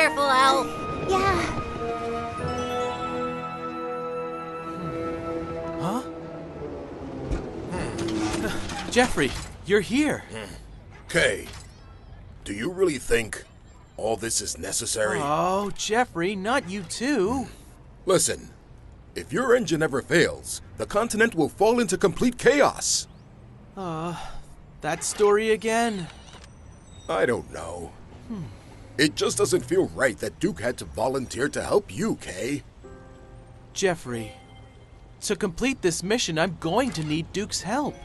careful, Al. Yeah. Huh? Jeffrey, you're here. Kay, do you really think all this is necessary? Oh, Jeffrey, not you too. Listen, if your engine ever fails, the continent will fall into complete chaos. That story again. I don't know. It just doesn't feel right that Duke had to volunteer to help you, Kay. Jeffrey, to complete this mission, I'm going to need Duke's help.